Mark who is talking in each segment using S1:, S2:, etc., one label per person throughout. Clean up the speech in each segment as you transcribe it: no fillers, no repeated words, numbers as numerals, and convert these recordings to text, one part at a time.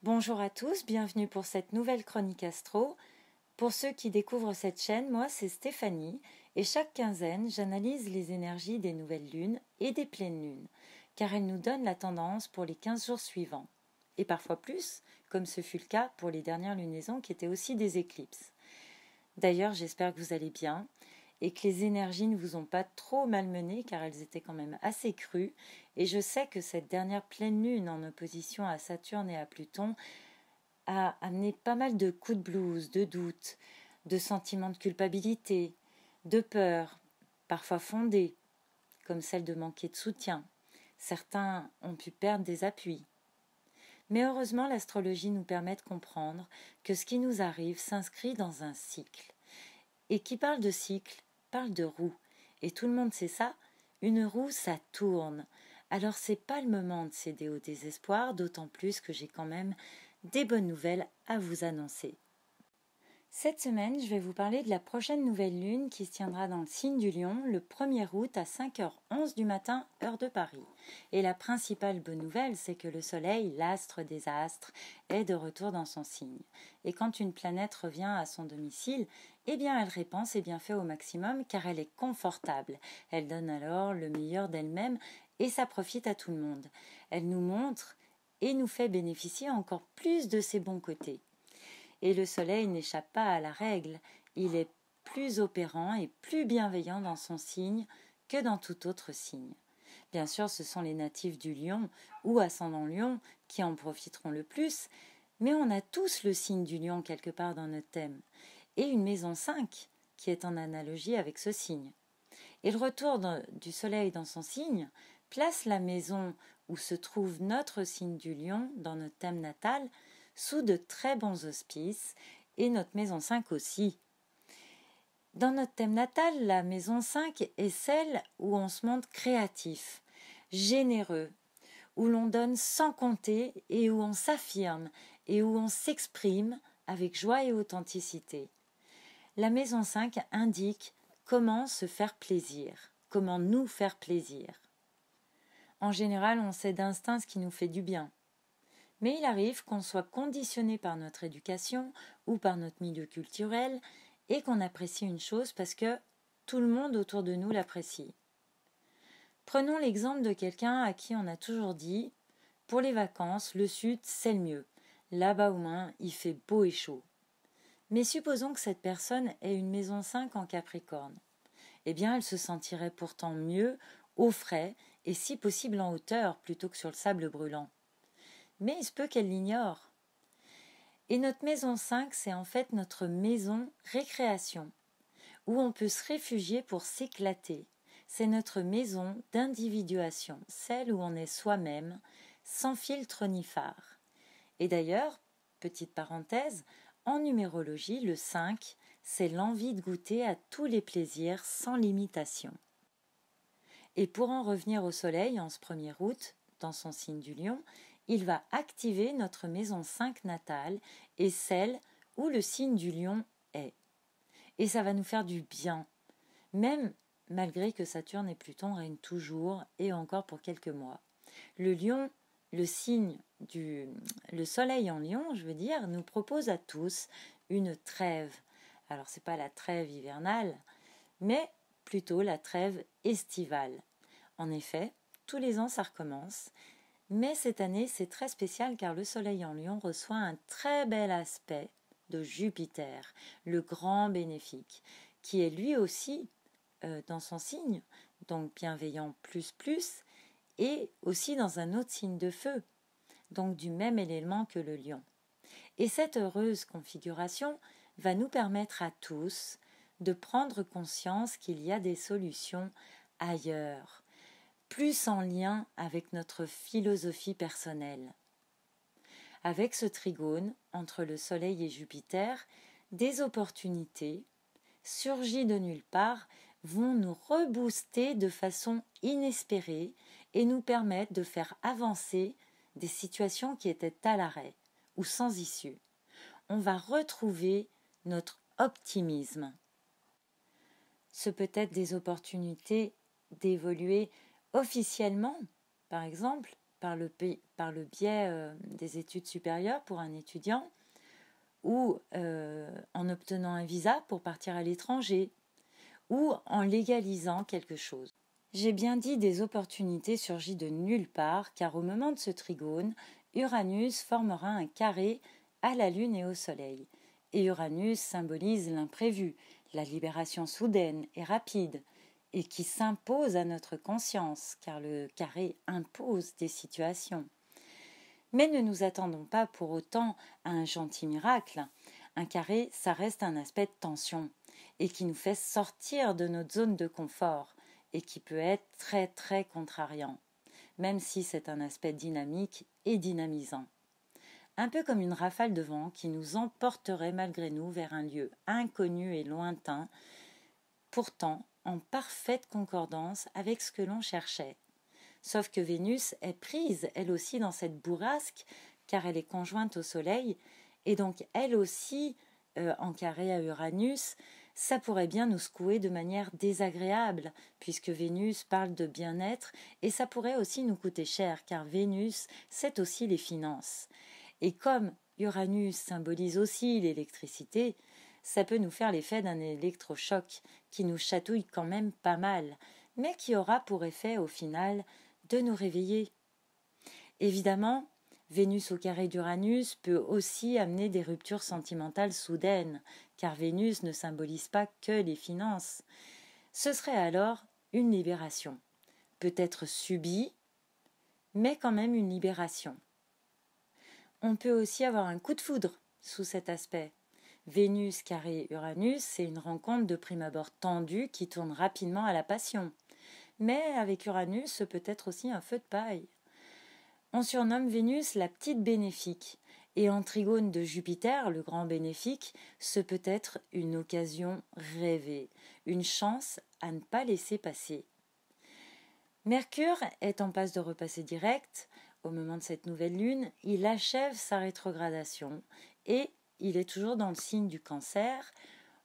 S1: Bonjour à tous, bienvenue pour cette nouvelle chronique astro. Pour ceux qui découvrent cette chaîne, moi c'est Stéphanie et chaque quinzaine j'analyse les énergies des nouvelles lunes et des pleines lunes car elles nous donnent la tendance pour les 15 jours suivants et parfois plus, comme ce fut le cas pour les dernières lunaisons qui étaient aussi des éclipses. D'ailleurs j'espère que vous allez bien et que les énergies ne vous ont pas trop malmené car elles étaient quand même assez crues et je sais que cette dernière pleine lune en opposition à Saturne et à Pluton a amené pas mal de coups de blues, de doutes, de sentiments de culpabilité, de peur, parfois fondées, comme celle de manquer de soutien. Certains ont pu perdre des appuis. Mais heureusement, l'astrologie nous permet de comprendre que ce qui nous arrive s'inscrit dans un cycle. Et qui parle de cycle, parle de roue. Et tout le monde sait ça, une roue, ça tourne. Alors c'est pas le moment de céder au désespoir, d'autant plus que j'ai quand même des bonnes nouvelles à vous annoncer. Cette semaine, je vais vous parler de la prochaine nouvelle lune qui se tiendra dans le signe du Lion le 1er août à 5h11 du matin, heure de Paris. Et la principale bonne nouvelle, c'est que le Soleil, l'astre des astres, est de retour dans son signe. Et quand une planète revient à son domicile, eh bien elle répand ses bienfaits au maximum car elle est confortable. Elle donne alors le meilleur d'elle-même et ça profite à tout le monde. Elle nous montre et nous fait bénéficier encore plus de ses bons côtés. Et le soleil n'échappe pas à la règle, il est plus opérant et plus bienveillant dans son signe que dans tout autre signe. Bien sûr, ce sont les natifs du lion ou ascendant lion qui en profiteront le plus, mais on a tous le signe du lion quelque part dans notre thème, et une maison 5 qui est en analogie avec ce signe. Et le retour du soleil dans son signe place la maison où se trouve notre signe du lion dans notre thème natal sous de très bons auspices, et notre maison 5 aussi. Dans notre thème natal, la maison 5 est celle où on se montre créatif, généreux, où l'on donne sans compter et où on s'affirme et où on s'exprime avec joie et authenticité. La maison 5 indique comment se faire plaisir, comment nous faire plaisir. En général, on sait d'instinct ce qui nous fait du bien. Mais il arrive qu'on soit conditionné par notre éducation ou par notre milieu culturel et qu'on apprécie une chose parce que tout le monde autour de nous l'apprécie. Prenons l'exemple de quelqu'un à qui on a toujours dit « Pour les vacances, le sud, c'est le mieux. Là-bas au moins, il fait beau et chaud. » Mais supposons que cette personne ait une maison 5 en Capricorne. Eh bien, elle se sentirait pourtant mieux au frais et si possible en hauteur plutôt que sur le sable brûlant. Mais il se peut qu'elle l'ignore. Et notre maison 5, c'est en fait notre maison récréation, où on peut se réfugier pour s'éclater. C'est notre maison d'individuation, celle où on est soi-même, sans filtre ni phare. Et d'ailleurs, petite parenthèse, en numérologie, le 5, c'est l'envie de goûter à tous les plaisirs sans limitation. Et pour en revenir au soleil en ce 1er août, dans son signe du lion, il va activer notre maison 5 natale et celle où le signe du lion est. Et ça va nous faire du bien, même malgré que Saturne et Pluton règnent toujours et encore pour quelques mois. Le lion, le soleil en lion, je veux dire, nous propose à tous une trêve. Alors c'est pas la trêve hivernale, mais plutôt la trêve estivale. En effet, tous les ans ça recommence. Mais cette année, c'est très spécial car le Soleil en Lion reçoit un très bel aspect de Jupiter, le grand bénéfique, qui est lui aussi dans son signe, donc bienveillant plus, et aussi dans un autre signe de feu, donc du même élément que le lion. Et cette heureuse configuration va nous permettre à tous de prendre conscience qu'il y a des solutions ailleurs, plus en lien avec notre philosophie personnelle. Avec ce trigone entre le Soleil et Jupiter, des opportunités, surgies de nulle part, vont nous rebooster de façon inespérée et nous permettre de faire avancer des situations qui étaient à l'arrêt ou sans issue. On va retrouver notre optimisme. Ce peut être des opportunités d'évoluer officiellement, par exemple, par le biais des études supérieures pour un étudiant, ou en obtenant un visa pour partir à l'étranger, ou en légalisant quelque chose. J'ai bien dit des opportunités surgies de nulle part, car au moment de ce trigone, Uranus formera un carré à la Lune et au Soleil. Et Uranus symbolise l'imprévu, la libération soudaine et rapide, et qui s'impose à notre conscience, car le carré impose des situations. Mais ne nous attendons pas pour autant à un gentil miracle. Un carré, ça reste un aspect de tension, et qui nous fait sortir de notre zone de confort, et qui peut être très très contrariant, même si c'est un aspect dynamique et dynamisant. Un peu comme une rafale de vent qui nous emporterait malgré nous vers un lieu inconnu et lointain, pourtant en parfaite concordance avec ce que l'on cherchait. Sauf que Vénus est prise, elle aussi, dans cette bourrasque, car elle est conjointe au Soleil, et donc elle aussi, en carré à Uranus, ça pourrait bien nous secouer de manière désagréable, puisque Vénus parle de bien-être, et ça pourrait aussi nous coûter cher, car Vénus, c'est aussi les finances. Et comme Uranus symbolise aussi l'électricité, ça peut nous faire l'effet d'un électrochoc qui nous chatouille quand même pas mal, mais qui aura pour effet au final de nous réveiller. Évidemment, Vénus au carré d'Uranus peut aussi amener des ruptures sentimentales soudaines, car Vénus ne symbolise pas que les finances. Ce serait alors une libération, peut-être subie, mais quand même une libération. On peut aussi avoir un coup de foudre sous cet aspect. Vénus carré Uranus, c'est une rencontre de prime abord tendue qui tourne rapidement à la passion. Mais avec Uranus, ce peut être aussi un feu de paille. On surnomme Vénus la petite bénéfique, et en trigone de Jupiter, le grand bénéfique, ce peut être une occasion rêvée, une chance à ne pas laisser passer. Mercure est en passe de repasser direct. Au moment de cette nouvelle lune, il achève sa rétrogradation et il est toujours dans le signe du Cancer.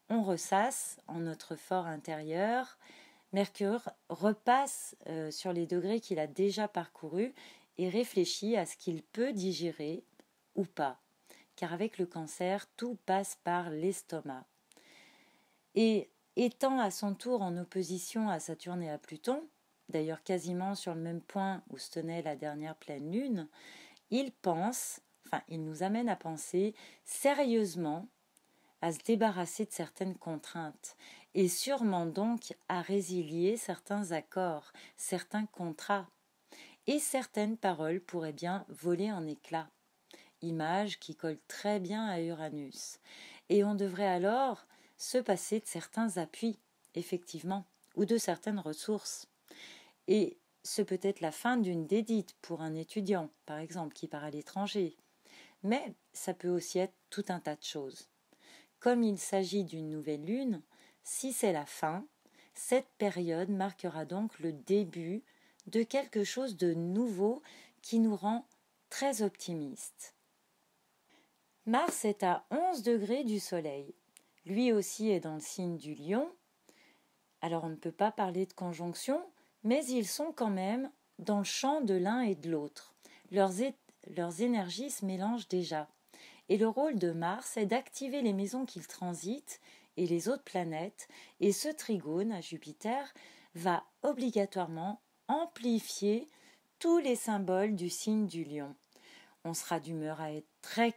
S1: On ressasse en notre fort intérieur. Mercure repasse sur les degrés qu'il a déjà parcourus et réfléchit à ce qu'il peut digérer ou pas. Car avec le Cancer, tout passe par l'estomac. Et étant à son tour en opposition à Saturne et à Pluton, d'ailleurs quasiment sur le même point où se tenait la dernière pleine lune, il nous amène à penser sérieusement à se débarrasser de certaines contraintes et sûrement donc à résilier certains accords, certains contrats. Et certaines paroles pourraient bien voler en éclats. Image qui colle très bien à Uranus. Et on devrait alors se passer de certains appuis, effectivement, ou de certaines ressources. Et ce peut être la fin d'une dédite pour un étudiant, par exemple, qui part à l'étranger. Mais ça peut aussi être tout un tas de choses. Comme il s'agit d'une nouvelle lune, si c'est la fin, cette période marquera donc le début de quelque chose de nouveau qui nous rend très optimistes. Mars est à 11 degrés du Soleil. Lui aussi est dans le signe du Lion. Alors on ne peut pas parler de conjonction, mais ils sont quand même dans le champ de l'un et de l'autre. Leurs énergies se mélangent déjà. Et le rôle de Mars est d'activer les maisons qu'il transite et les autres planètes, et ce trigone à Jupiter va obligatoirement amplifier tous les symboles du signe du Lion. On sera d'humeur à être très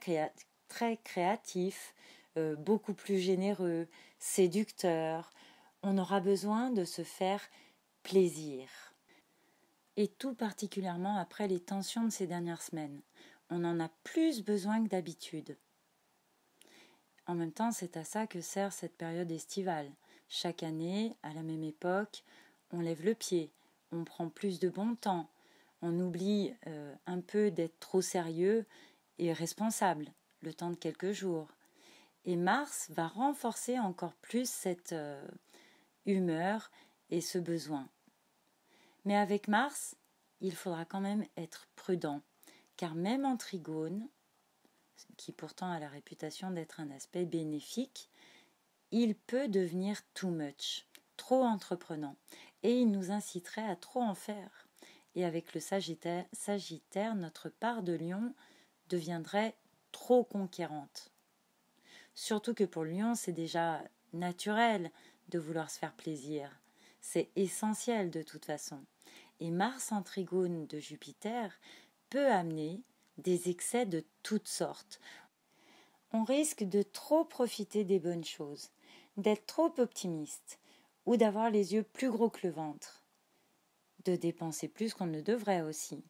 S1: créatif, beaucoup plus généreux, séducteur. On aura besoin de se faire plaisir. Et tout particulièrement après les tensions de ces dernières semaines. On en a plus besoin que d'habitude. En même temps, c'est à ça que sert cette période estivale. Chaque année, à la même époque, on lève le pied, on prend plus de bon temps, on oublie un peu d'être trop sérieux et responsable le temps de quelques jours. Et Mars va renforcer encore plus cette humeur et ce besoin. Mais avec Mars, il faudra quand même être prudent, car même en trigone, qui pourtant a la réputation d'être un aspect bénéfique, il peut devenir too much, trop entreprenant, et il nous inciterait à trop en faire. et avec le Sagittaire, notre part de lion deviendrait trop conquérante. Surtout que pour le lion, c'est déjà naturel de vouloir se faire plaisir. C'est essentiel de toute façon. Et Mars en trigone de Jupiter peut amener des excès de toutes sortes. On risque de trop profiter des bonnes choses, d'être trop optimiste, ou d'avoir les yeux plus gros que le ventre, de dépenser plus qu'on ne devrait aussi.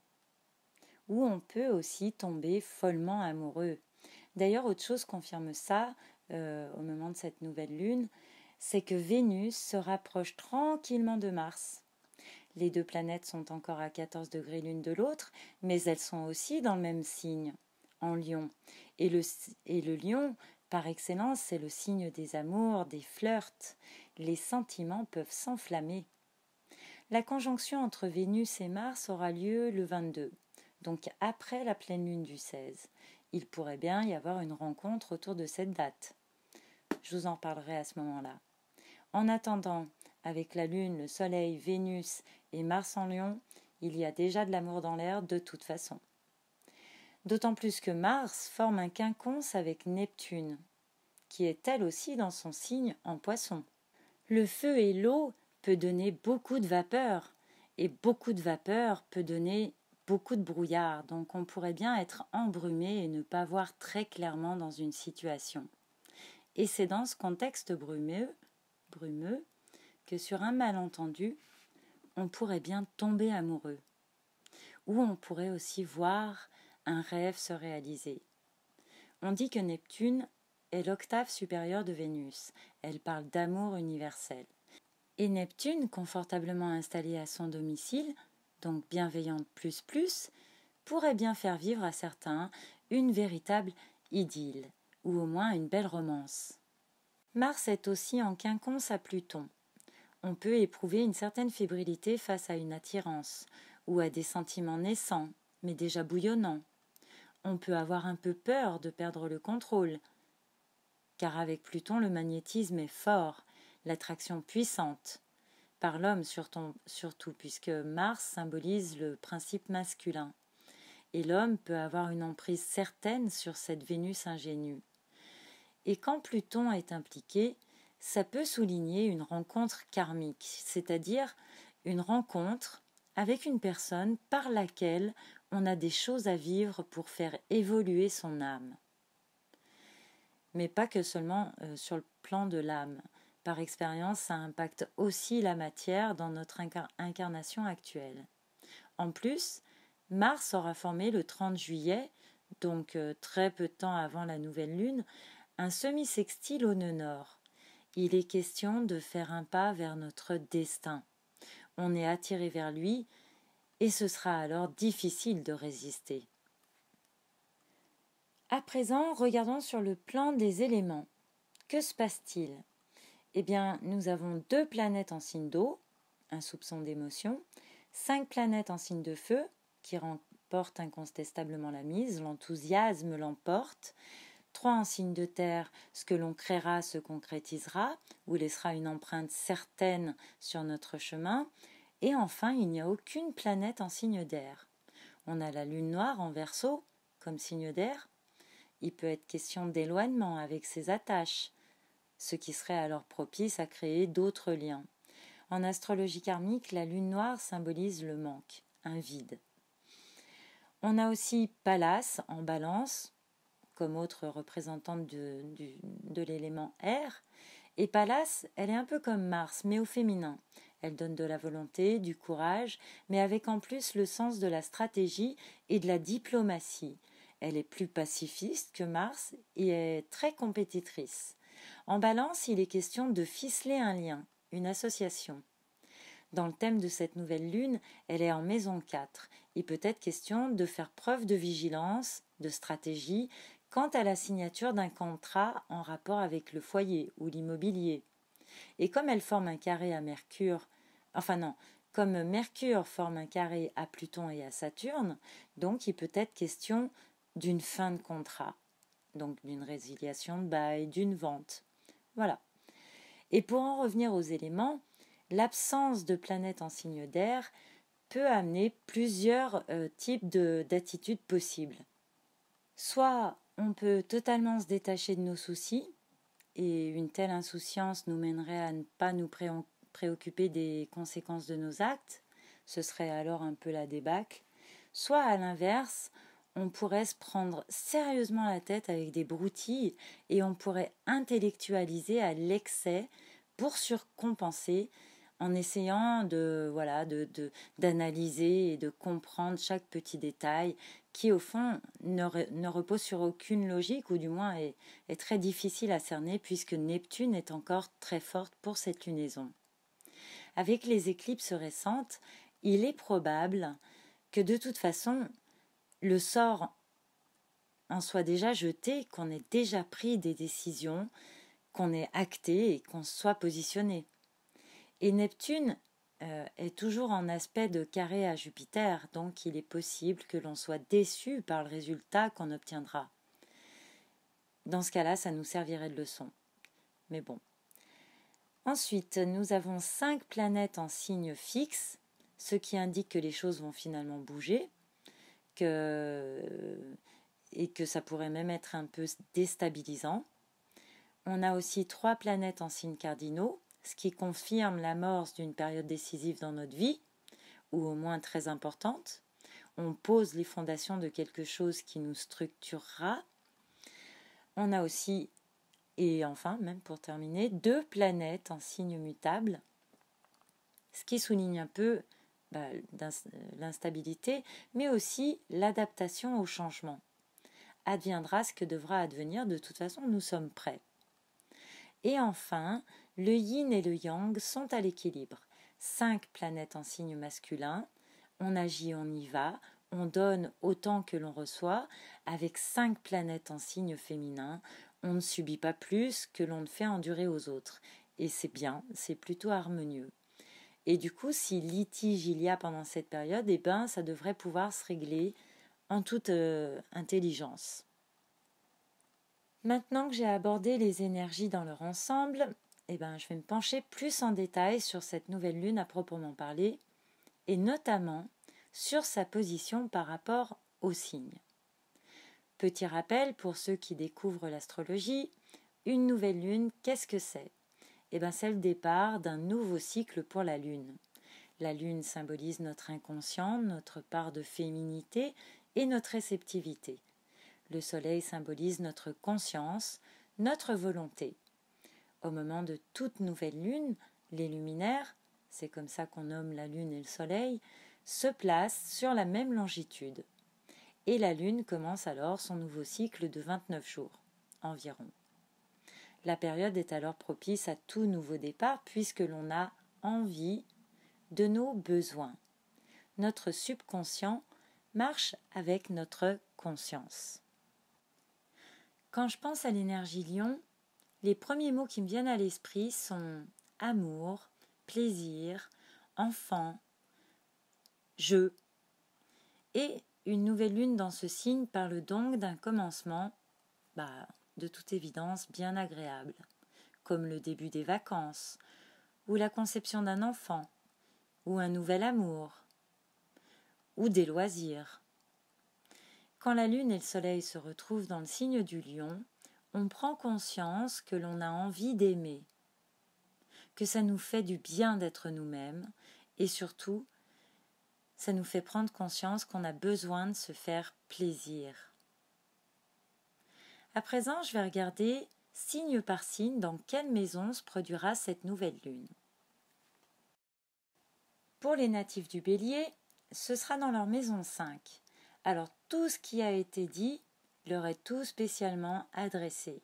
S1: Ou on peut aussi tomber follement amoureux. D'ailleurs, autre chose confirme ça au moment de cette nouvelle lune, c'est que Vénus se rapproche tranquillement de Mars. Les deux planètes sont encore à 14 degrés l'une de l'autre, mais elles sont aussi dans le même signe, en Lion. Et le Lion, par excellence, c'est le signe des amours, des flirts. Les sentiments peuvent s'enflammer. La conjonction entre Vénus et Mars aura lieu le 22, donc après la pleine lune du 16. Il pourrait bien y avoir une rencontre autour de cette date. Je vous en parlerai à ce moment-là. En attendant, avec la Lune, le Soleil, Vénus et Mars en Lion, il y a déjà de l'amour dans l'air de toute façon. D'autant plus que Mars forme un quinconce avec Neptune, qui est elle aussi dans son signe en Poisson. Le feu et l'eau peut donner beaucoup de vapeur, et beaucoup de vapeur peut donner beaucoup de brouillard, donc on pourrait bien être embrumé et ne pas voir très clairement dans une situation. Et c'est dans ce contexte brumeux que sur un malentendu, on pourrait bien tomber amoureux. Ou on pourrait aussi voir un rêve se réaliser. On dit que Neptune est l'octave supérieure de Vénus. Elle parle d'amour universel. Et Neptune, confortablement installée à son domicile, donc bienveillante plus, pourrait bien faire vivre à certains une véritable idylle, ou au moins une belle romance. Mars est aussi en quinconce à Pluton. On peut éprouver une certaine fébrilité face à une attirance, ou à des sentiments naissants, mais déjà bouillonnants. On peut avoir un peu peur de perdre le contrôle, car avec Pluton le magnétisme est fort, l'attraction puissante, par l'homme surtout, puisque Mars symbolise le principe masculin. Et l'homme peut avoir une emprise certaine sur cette Vénus ingénue. Et quand Pluton est impliqué, ça peut souligner une rencontre karmique, c'est-à-dire une rencontre avec une personne par laquelle on a des choses à vivre pour faire évoluer son âme. Mais pas que seulement sur le plan de l'âme. Par expérience, ça impacte aussi la matière dans notre incarnation actuelle. En plus, Mars aura formé le 30 juillet, donc très peu de temps avant la nouvelle lune, un semi-sextile au nœud nord. Il est question de faire un pas vers notre destin. On est attiré vers lui et ce sera alors difficile de résister. À présent, regardons sur le plan des éléments. Que se passe-t-il ? Eh bien, nous avons 2 planètes en signe d'eau, un soupçon d'émotion, 5 planètes en signe de feu, qui remportent incontestablement la mise, l'enthousiasme l'emporte, 3 en signe de terre, ce que l'on créera se concrétisera, ou laissera une empreinte certaine sur notre chemin, et enfin, il n'y a aucune planète en signe d'air. On a la lune noire en Verseau, comme signe d'air. Il peut être question d'éloignement avec ses attaches, ce qui serait alors propice à créer d'autres liens. En astrologie karmique, la lune noire symbolise le manque, un vide. On a aussi Pallas en Balance, comme autre représentante de l'élément air. Et Pallas, elle est un peu comme Mars, mais au féminin. Elle donne de la volonté, du courage, mais avec en plus le sens de la stratégie et de la diplomatie. Elle est plus pacifiste que Mars et est très compétitrice. En Balance, il est question de ficeler un lien, une association. Dans le thème de cette nouvelle lune, elle est en maison 4. Il peut être question de faire preuve de vigilance, de stratégie, quant à la signature d'un contrat en rapport avec le foyer ou l'immobilier. Et comme elle forme un carré à Mercure, comme Mercure forme un carré à Pluton et à Saturne, donc il peut être question d'une fin de contrat, donc d'une résiliation de bail, d'une vente. Voilà. Et pour en revenir aux éléments, l'absence de planètes en signe d'air peut amener plusieurs types d'attitudes possibles. Soit on peut totalement se détacher de nos soucis, et une telle insouciance nous mènerait à ne pas nous préoccuper des conséquences de nos actes, ce serait alors un peu la débâcle. Soit à l'inverse, on pourrait se prendre sérieusement la tête avec des broutilles et on pourrait intellectualiser à l'excès pour surcompenser en essayant d'analyser et de comprendre chaque petit détail qui au fond ne repose sur aucune logique ou du moins est très difficile à cerner puisque Neptune est encore très forte pour cette lunaison. Avec les éclipses récentes, il est probable que de toute façon le sort en soit déjà jeté, qu'on ait déjà pris des décisions, qu'on ait acté et qu'on soit positionné. Et Neptune est toujours en aspect de carré à Jupiter, donc il est possible que l'on soit déçu par le résultat qu'on obtiendra. Dans ce cas-là, ça nous servirait de leçon. Mais bon. Ensuite, nous avons 5 planètes en signe fixe, ce qui indique que les choses vont finalement bouger, et que ça pourrait même être un peu déstabilisant. On a aussi 3 planètes en signes cardinaux, ce qui confirme l'amorce d'une période décisive dans notre vie, ou au moins très importante. On pose les fondations de quelque chose qui nous structurera. On a aussi, et enfin, même pour terminer, 2 planètes en signes mutables, ce qui souligne un peu l'instabilité, mais aussi l'adaptation au changement. Adviendra ce que devra advenir, de toute façon, nous sommes prêts. Et enfin, le yin et le yang sont à l'équilibre. 5 planètes en signe masculin, on agit, on y va, on donne autant que l'on reçoit. Avec 5 planètes en signe féminin, on ne subit pas plus que l'on ne fait endurer aux autres. Et c'est bien, c'est plutôt harmonieux. Et du coup, si litige il y a pendant cette période, ça devrait pouvoir se régler en toute intelligence. Maintenant que j'ai abordé les énergies dans leur ensemble, je vais me pencher plus en détail sur cette nouvelle lune à proprement parler, et notamment sur sa position par rapport aux signes. Petit rappel pour ceux qui découvrent l'astrologie, une nouvelle lune, qu'est-ce que c'est ? C'est le départ d'un nouveau cycle pour la lune. La lune symbolise notre inconscient, notre part de féminité et notre réceptivité. Le soleil symbolise notre conscience, notre volonté. Au moment de toute nouvelle lune, les luminaires, c'est comme ça qu'on nomme la lune et le soleil, se placent sur la même longitude. Et la lune commence alors son nouveau cycle de 29 jours environ. La période est alors propice à tout nouveau départ puisque l'on a envie de nos besoins. Notre subconscient marche avec notre conscience. Quand je pense à l'énergie lion, les premiers mots qui me viennent à l'esprit sont amour, plaisir, enfant, jeu. Et une nouvelle lune dans ce signe parle donc d'un commencement, de toute évidence, bien agréable, comme le début des vacances, ou la conception d'un enfant, ou un nouvel amour, ou des loisirs. Quand la lune et le soleil se retrouvent dans le signe du lion, on prend conscience que l'on a envie d'aimer, que ça nous fait du bien d'être nous-mêmes, et surtout, ça nous fait prendre conscience qu'on a besoin de se faire plaisir. À présent, je vais regarder signe par signe dans quelle maison se produira cette nouvelle lune. Pour les natifs du Bélier, ce sera dans leur maison 5. Alors tout ce qui a été dit leur est tout spécialement adressé.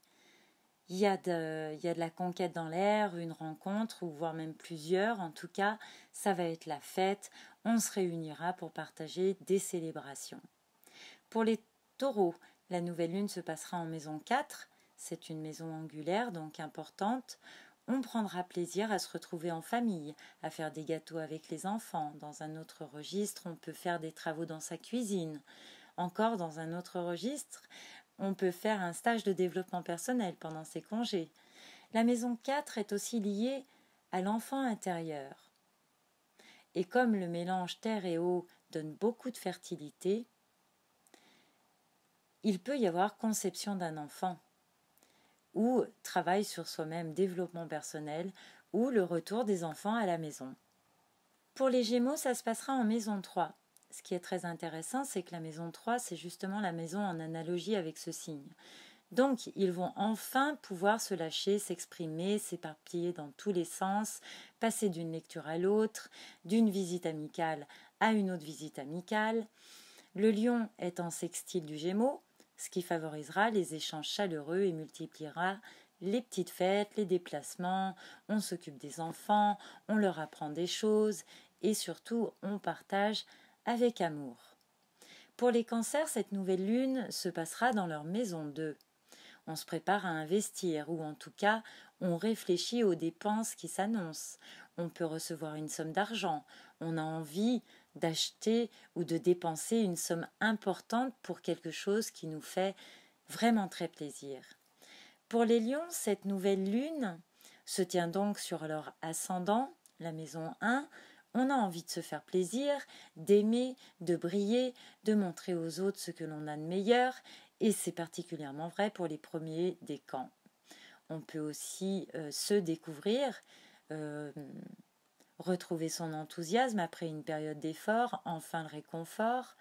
S1: Il y a de la conquête dans l'air, une rencontre, ou voire même plusieurs. En tout cas, ça va être la fête. On se réunira pour partager des célébrations. Pour les taureaux, la nouvelle lune se passera en maison 4. C'est une maison angulaire, donc importante. On prendra plaisir à se retrouver en famille, à faire des gâteaux avec les enfants. Dans un autre registre, on peut faire des travaux dans sa cuisine. Encore dans un autre registre, on peut faire un stage de développement personnel pendant ses congés. La maison 4 est aussi liée à l'enfant intérieur. Et comme le mélange terre et eau donne beaucoup de fertilité, il peut y avoir conception d'un enfant, ou travail sur soi-même, développement personnel, ou le retour des enfants à la maison. Pour les Gémeaux, ça se passera en maison 3. Ce qui est très intéressant, c'est que la maison 3, c'est justement la maison en analogie avec ce signe. Donc, ils vont enfin pouvoir se lâcher, s'exprimer, s'éparpiller dans tous les sens, passer d'une lecture à l'autre, d'une visite amicale à une autre visite amicale. Le lion est en sextile du Gémeaux, ce qui favorisera les échanges chaleureux et multipliera les petites fêtes, les déplacements, on s'occupe des enfants, on leur apprend des choses et surtout on partage avec amour. Pour les cancers, cette nouvelle lune se passera dans leur maison 2. On se prépare à investir ou en tout cas on réfléchit aux dépenses qui s'annoncent. On peut recevoir une somme d'argent, on a envie d'acheter ou de dépenser une somme importante pour quelque chose qui nous fait vraiment très plaisir. Pour les lions, cette nouvelle lune se tient donc sur leur ascendant, la maison 1. On a envie de se faire plaisir, d'aimer, de briller, de montrer aux autres ce que l'on a de meilleur, et c'est particulièrement vrai pour les premiers décans. On peut aussi se découvrir, retrouver son enthousiasme après une période d'effort, enfin le réconfort.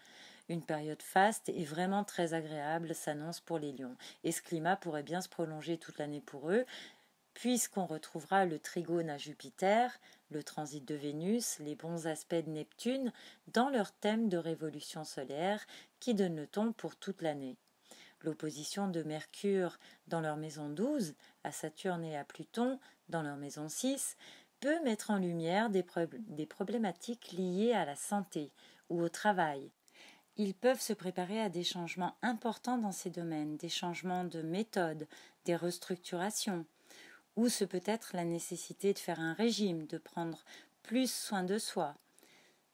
S1: Une période faste et vraiment très agréable s'annonce pour les lions. Et ce climat pourrait bien se prolonger toute l'année pour eux, puisqu'on retrouvera le trigone à Jupiter, le transit de Vénus, les bons aspects de Neptune dans leur thème de révolution solaire qui donne le ton pour toute l'année. L'opposition de Mercure dans leur maison 12 à Saturne et à Pluton dans leur maison 6 peut mettre en lumière des problématiques liées à la santé ou au travail. Ils peuvent se préparer à des changements importants dans ces domaines, des changements de méthode, des restructurations, ou ce peut être la nécessité de faire un régime, de prendre plus soin de soi.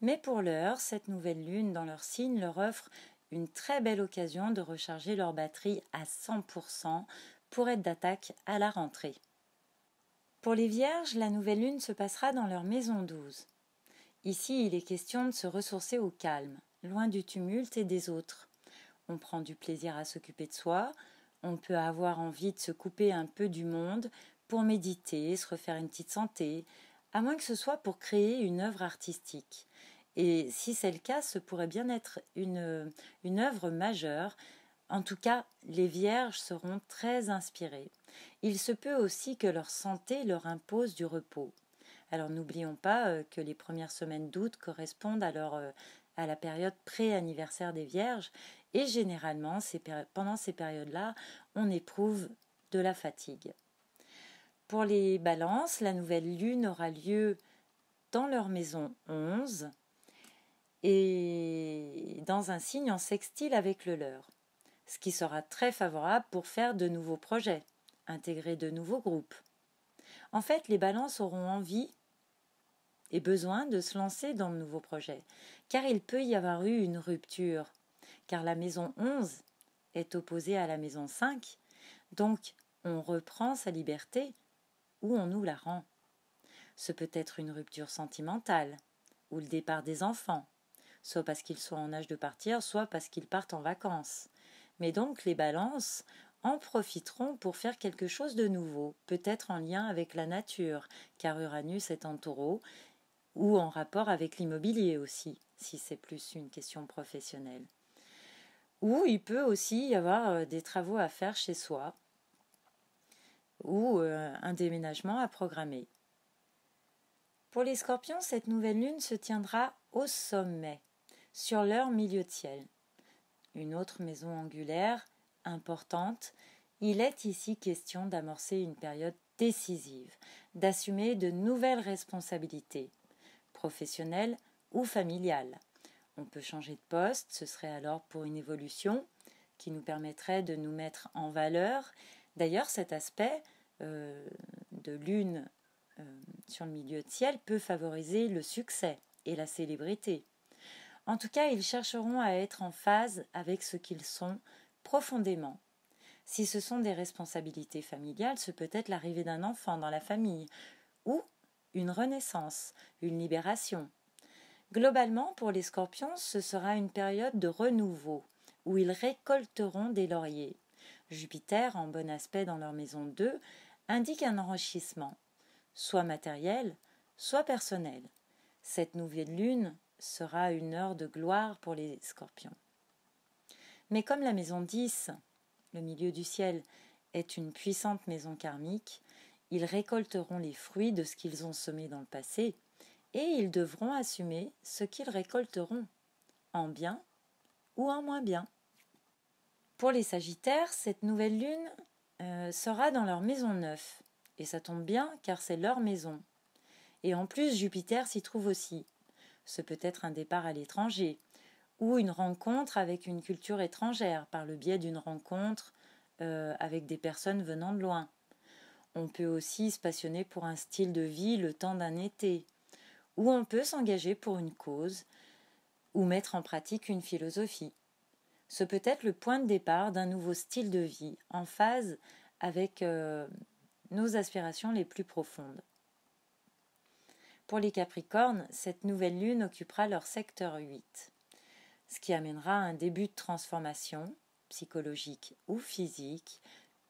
S1: Mais pour l'heure, cette nouvelle lune dans leur signe leur offre une très belle occasion de recharger leur batterie à 100% pour être d'attaque à la rentrée. Pour les Vierges, la nouvelle lune se passera dans leur maison 12. Ici, il est question de se ressourcer au calme, loin du tumulte et des autres. On prend du plaisir à s'occuper de soi, on peut avoir envie de se couper un peu du monde pour méditer, se refaire une petite santé, à moins que ce soit pour créer une œuvre artistique. Et si c'est le cas, ce pourrait bien être une œuvre majeure. En tout cas, les Vierges seront très inspirées. Il se peut aussi que leur santé leur impose du repos. Alors n'oublions pas que les premières semaines d'août correspondent à la période pré-anniversaire des Vierges et généralement pendant ces périodes-là, on éprouve de la fatigue. Pour les Balances, la nouvelle lune aura lieu dans leur maison 11 et dans un signe en sextile avec le leur, ce qui sera très favorable pour faire de nouveaux projets, intégrer de nouveaux groupes. En fait, les Balances auront envie et besoin de se lancer dans de nouveaux projets, car il peut y avoir eu une rupture, car la maison 11 est opposée à la maison 5, donc on reprend sa liberté ou on nous la rend. Ce peut être une rupture sentimentale, ou le départ des enfants, soit parce qu'ils sont en âge de partir, soit parce qu'ils partent en vacances. Mais donc les Balances en profiteront pour faire quelque chose de nouveau, peut-être en lien avec la nature, car Uranus est en Taureau, ou en rapport avec l'immobilier aussi, si c'est plus une question professionnelle. Ou il peut aussi y avoir des travaux à faire chez soi, ou un déménagement à programmer. Pour les Scorpions, cette nouvelle lune se tiendra au sommet, sur leur milieu de ciel. Une autre maison angulaire, importante, il est ici question d'amorcer une période décisive, d'assumer de nouvelles responsabilités, professionnelles ou familiales. On peut changer de poste, ce serait alors pour une évolution qui nous permettrait de nous mettre en valeur. D'ailleurs, cet aspect de lune sur le milieu de ciel peut favoriser le succès et la célébrité. En tout cas, ils chercheront à être en phase avec ce qu'ils sont profondément. Si ce sont des responsabilités familiales, ce peut être l'arrivée d'un enfant dans la famille ou une renaissance, une libération. Globalement, pour les scorpions, ce sera une période de renouveau, où ils récolteront des lauriers. Jupiter, en bon aspect dans leur maison 2, indique un enrichissement, soit matériel, soit personnel. Cette nouvelle lune sera une heure de gloire pour les scorpions. Mais comme la maison 10, le milieu du ciel, est une puissante maison karmique, ils récolteront les fruits de ce qu'ils ont semé dans le passé et ils devront assumer ce qu'ils récolteront, en bien ou en moins bien. Pour les Sagittaires, cette nouvelle lune sera dans leur maison 9. Et ça tombe bien car c'est leur maison. Et en plus, Jupiter s'y trouve aussi. Ce peut être un départ à l'étranger ou une rencontre avec une culture étrangère par le biais d'une rencontre avec des personnes venant de loin. On peut aussi se passionner pour un style de vie le temps d'un été, ou on peut s'engager pour une cause ou mettre en pratique une philosophie. Ce peut être le point de départ d'un nouveau style de vie en phase avec nos aspirations les plus profondes. Pour les Capricornes, cette nouvelle lune occupera leur secteur 8, ce qui amènera un début de transformation psychologique ou physique.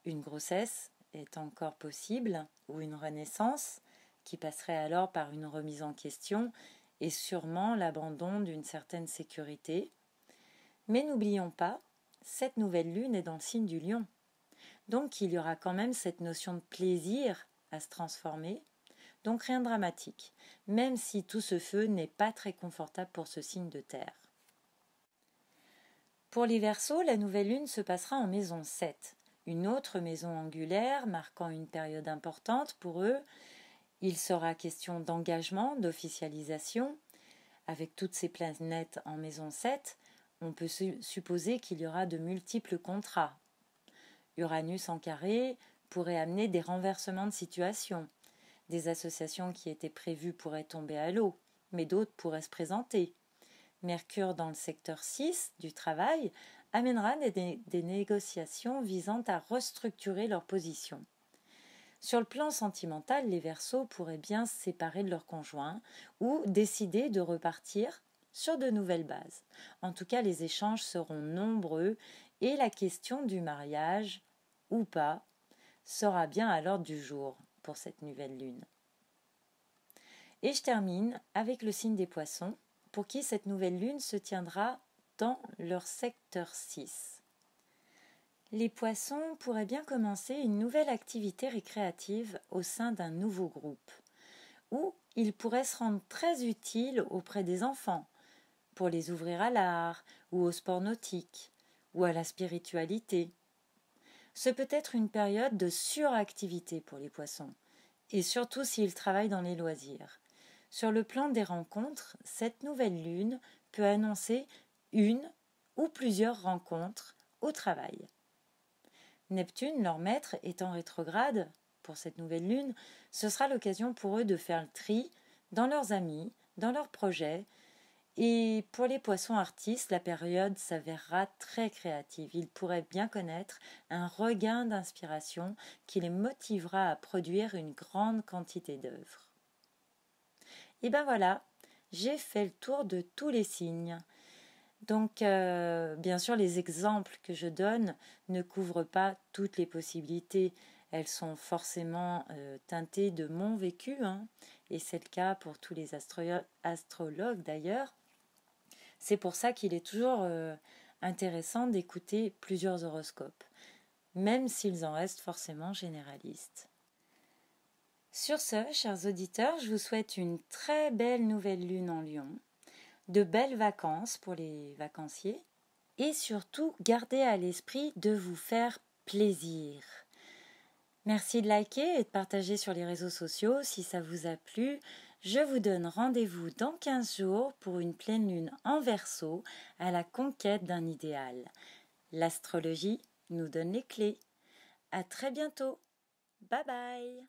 S1: Une grossesse est encore possible ou une renaissance qui passerait alors par une remise en question et sûrement l'abandon d'une certaine sécurité. Mais n'oublions pas, cette nouvelle lune est dans le signe du lion. Donc il y aura quand même cette notion de plaisir à se transformer. Donc rien de dramatique, même si tout ce feu n'est pas très confortable pour ce signe de terre. Pour les Verseaux, la nouvelle lune se passera en maison 7, une autre maison angulaire marquant une période importante pour eux. Il sera question d'engagement, d'officialisation. Avec toutes ces planètes en maison 7, on peut supposer qu'il y aura de multiples contrats. Uranus en carré pourrait amener des renversements de situation. Des associations qui étaient prévues pourraient tomber à l'eau, mais d'autres pourraient se présenter. Mercure dans le secteur 6 du travail amènera des négociations visant à restructurer leur position. Sur le plan sentimental, les Verseaux pourraient bien se séparer de leur conjoint ou décider de repartir sur de nouvelles bases. En tout cas, les échanges seront nombreux et la question du mariage ou pas sera bien à l'ordre du jour pour cette nouvelle lune. Et je termine avec le signe des Poissons, pour qui cette nouvelle lune se tiendra dans leur secteur 6. Les Poissons pourraient bien commencer une nouvelle activité récréative au sein d'un nouveau groupe, où ils pourraient se rendre très utiles auprès des enfants, pour les ouvrir à l'art ou au sport nautique, ou à la spiritualité. Ce peut être une période de suractivité pour les Poissons, et surtout s'ils travaillent dans les loisirs. Sur le plan des rencontres, cette nouvelle lune peut annoncer une ou plusieurs rencontres au travail. Neptune, leur maître, étant rétrograde pour cette nouvelle lune, ce sera l'occasion pour eux de faire le tri dans leurs amis, dans leurs projets. Et pour les Poissons artistes, la période s'avérera très créative. Ils pourraient bien connaître un regain d'inspiration qui les motivera à produire une grande quantité d'œuvres. Et ben voilà, j'ai fait le tour de tous les signes. Donc, bien sûr, les exemples que je donne ne couvrent pas toutes les possibilités. Elles sont forcément teintées de mon vécu, et c'est le cas pour tous les astrologues d'ailleurs. C'est pour ça qu'il est toujours intéressant d'écouter plusieurs horoscopes, même s'ils en restent forcément généralistes. Sur ce, chers auditeurs, je vous souhaite une très belle nouvelle lune en Lion, de belles vacances pour les vacanciers et surtout gardez à l'esprit de vous faire plaisir. Merci de liker et de partager sur les réseaux sociaux si ça vous a plu. Je vous donne rendez-vous dans 15 jours pour une pleine lune en Verseau à la conquête d'un idéal. L'astrologie nous donne les clés. À très bientôt. Bye bye.